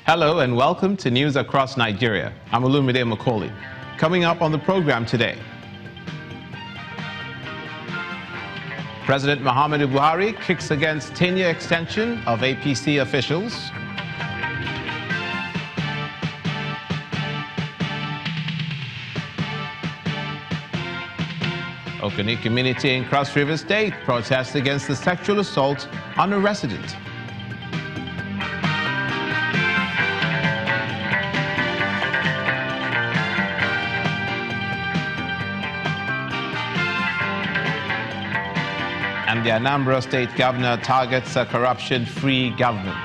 Hello and welcome to News Across Nigeria. I'm Olumide Macaulay. Coming up on the program today, President Muhammadu Buhari kicks against tenure extension of APC officials. Okene community in Cross River State protests against the sexual assault on a resident. And the Anambra State governor targets a corruption-free government.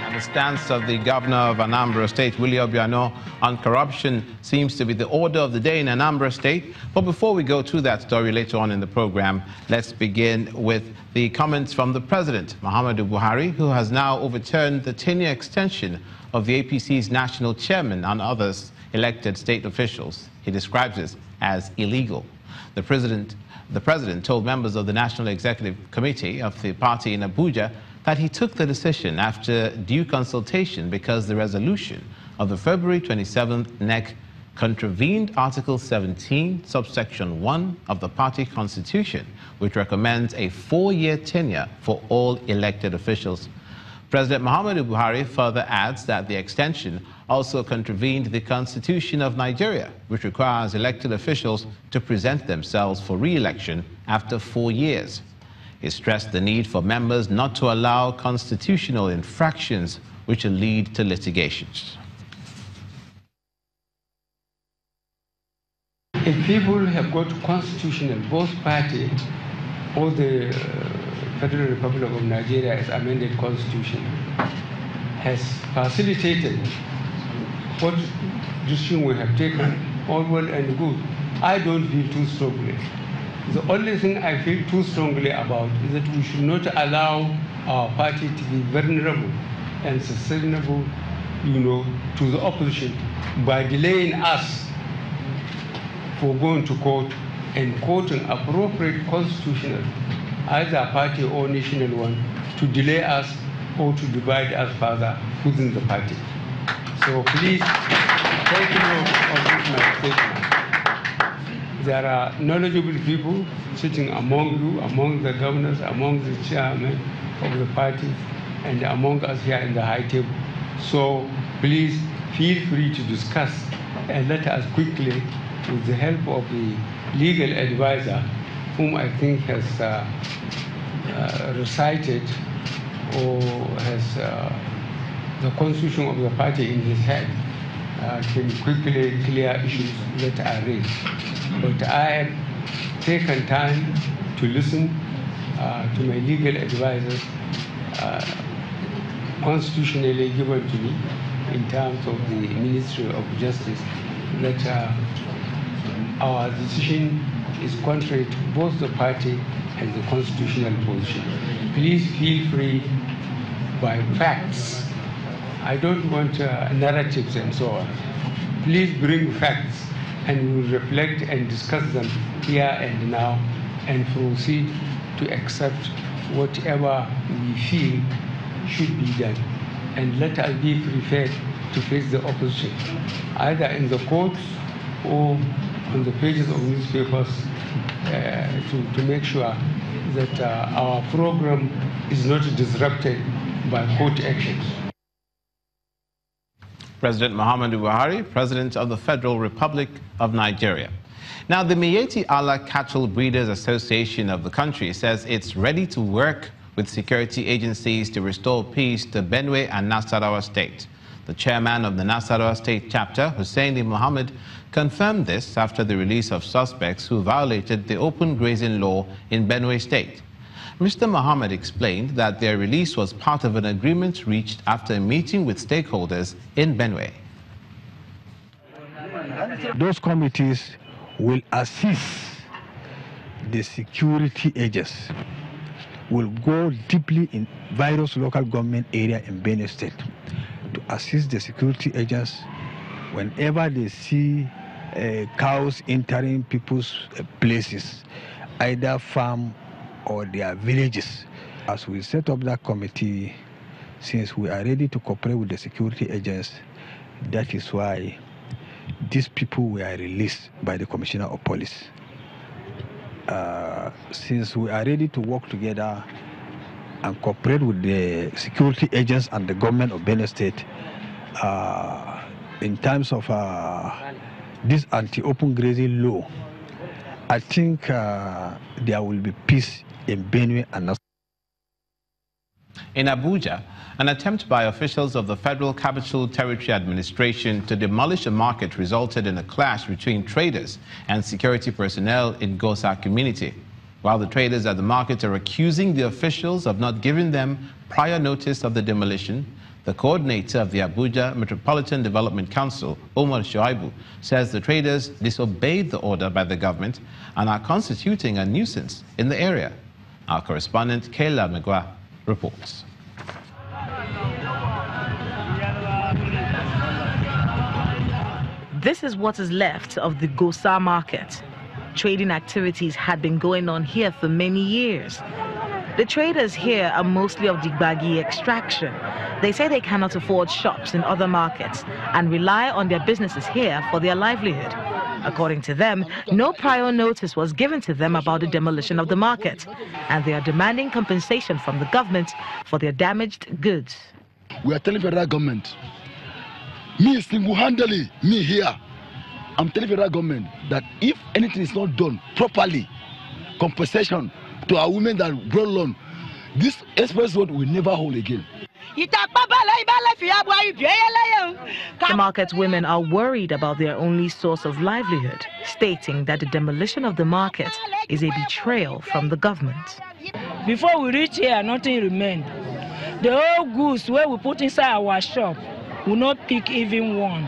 And the stance of the governor of Anambra State, Willie Obiano, on corruption seems to be the order of the day in Anambra State. But before we go to that story later on in the program, let's begin with the comments from the President, Muhammadu Buhari, who has now overturned the tenure extension of the APC's national chairman and others elected state officials. He describes this as illegal. The President told members of the National Executive Committee of the party in Abuja that he took the decision after due consultation because the resolution of the February 27th NEC contravened Article 17, subsection 1 of the party constitution, which recommends a 4-year tenure for all elected officials. President Muhammadu Buhari further adds that the extension also contravened the Constitution of Nigeria, which requires elected officials to present themselves for re-election after 4 years. He stressed the need for members not to allow constitutional infractions which will lead to litigations. If people have got constitutional, both parties, or the Federal Republic of Nigeria as amended constitution, has facilitated what decision we have taken, all well and good. I don't feel too strongly. The only thing I feel too strongly about is that we should not allow our party to be vulnerable and sustainable, to the opposition by delaying us for going to court and quoting appropriate constitutional, either party or national one, to delay us or to divide us further within the party. So please take note of my statement. There are knowledgeable people sitting among you, among the governors, among the chairmen of the party, and among us here in the high table. So please feel free to discuss and let us quickly, with the help of the legal advisor, whom I think has recited or has the constitution of the party in his head, can quickly clear issues that are raised. But I have taken time to listen to my legal advisors, constitutionally given to me in terms of the Ministry of Justice, that our decision is contrary to both the party and the constitutional position. Please feel free by facts. I don't want narratives and so on. Please bring facts and we'll reflect and discuss them here and now and proceed to accept whatever we feel should be done. And let us be prepared to face the opposition, either in the courts or on the pages of newspapers, to make sure that our program is not disrupted by court actions. President Muhammadu Buhari, President of the Federal Republic of Nigeria. Now, the Miyetti Allah Cattle Breeders Association of the country says it's ready to work with security agencies to restore peace to Benue and Nasarawa State. The chairman of the Nasarawa State chapter, Hussaini Mohammed, confirmed this after the release of suspects who violated the open grazing law in Benue State. Mr. Mohammed explained that their release was part of an agreement reached after a meeting with stakeholders in Benue. Those committees will assist the security agents, will go deeply in various local government areas in Benue State to assist the security agents whenever they see cows entering people's places, either farm or their villages. As we set up that committee, since we are ready to cooperate with the security agents, that is why these people were released by the Commissioner of Police. Since we are ready to work together and cooperate with the security agents and the government of Benue State, in terms of this anti-open grazing law, I think there will be peace in Benue and not. In Abuja, an attempt by officials of the Federal Capital Territory Administration to demolish a market resulted in a clash between traders and security personnel in Gosa community. While the traders at the market are accusing the officials of not giving them prior notice of the demolition, the coordinator of the Abuja Metropolitan Development Council, Omar Shuaibu, says the traders disobeyed the order by the government and are constituting a nuisance in the area. Our correspondent, Kayla Megwa, reports. This is what is left of the Gosa market. Trading activities had been going on here for many years. The traders here are mostly of Digbagi extraction. They say they cannot afford shops in other markets and rely on their businesses here for their livelihood. According to them, no prior notice was given to them about the demolition of the market, and they are demanding compensation from the government for their damaged goods. We are telling federal government, me single-handedly, me here, I'm telling federal government that if anything is not done properly, compensation to our women that brought loan, this express road will never hold again. The market women are worried about their only source of livelihood, stating that the demolition of the market is a betrayal from the government. Before we reach here, nothing remained. The whole goods where we put inside our shop will not pick even one.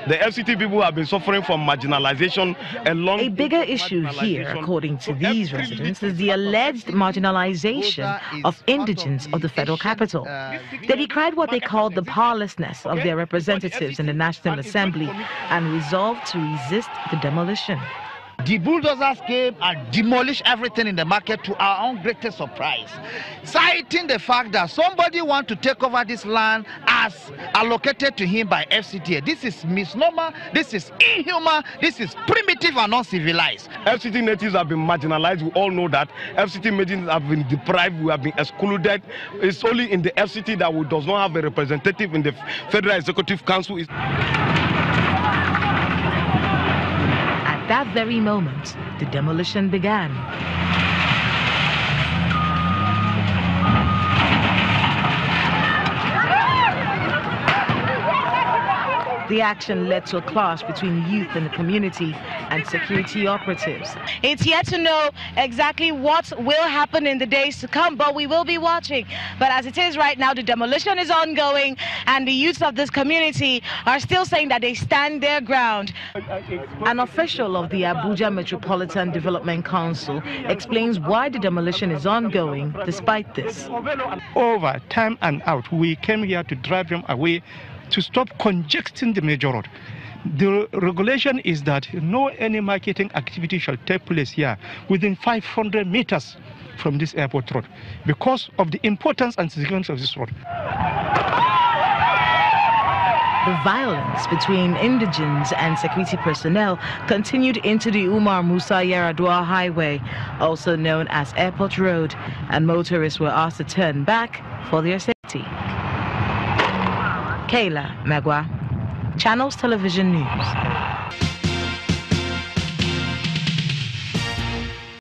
The FCT people have been suffering from marginalization along. A bigger issue here, according to these residents, is the alleged marginalization of indigents of the federal capital. They decried what they called the powerlessness of their representatives in the National Assembly and resolved to resist the demolition. The bulldozers came and demolished everything in the market to our own greatest surprise, citing the fact that somebody wants to take over this land as allocated to him by FCTA. This is misnomer, this is inhuman, this is primitive and uncivilized. FCT natives have been marginalized. We all know that. FCT natives have been deprived, we have been excluded. It's only in the FCT that we does not have a representative in the Federal Executive Council. At that very moment, the demolition began. The action led to a clash between youth in the community and security operatives. It's yet to know exactly what will happen in the days to come, but we will be watching. But as it is right now, the demolition is ongoing, and the youths of this community are still saying that they stand their ground. An official of the Abuja Metropolitan Development Council explains why the demolition is ongoing despite this. Over time and out, we came here to drive them away, to stop congesting the major road. The regulation is that no any marketing activity shall take place here within 500 meters from this airport road because of the importance and significance of this road. The violence between indigents and security personnel continued into the Umar Musa Yaradua Highway, also known as Airport Road, and motorists were asked to turn back for their safety. Kayla Megwa, Channels Television News.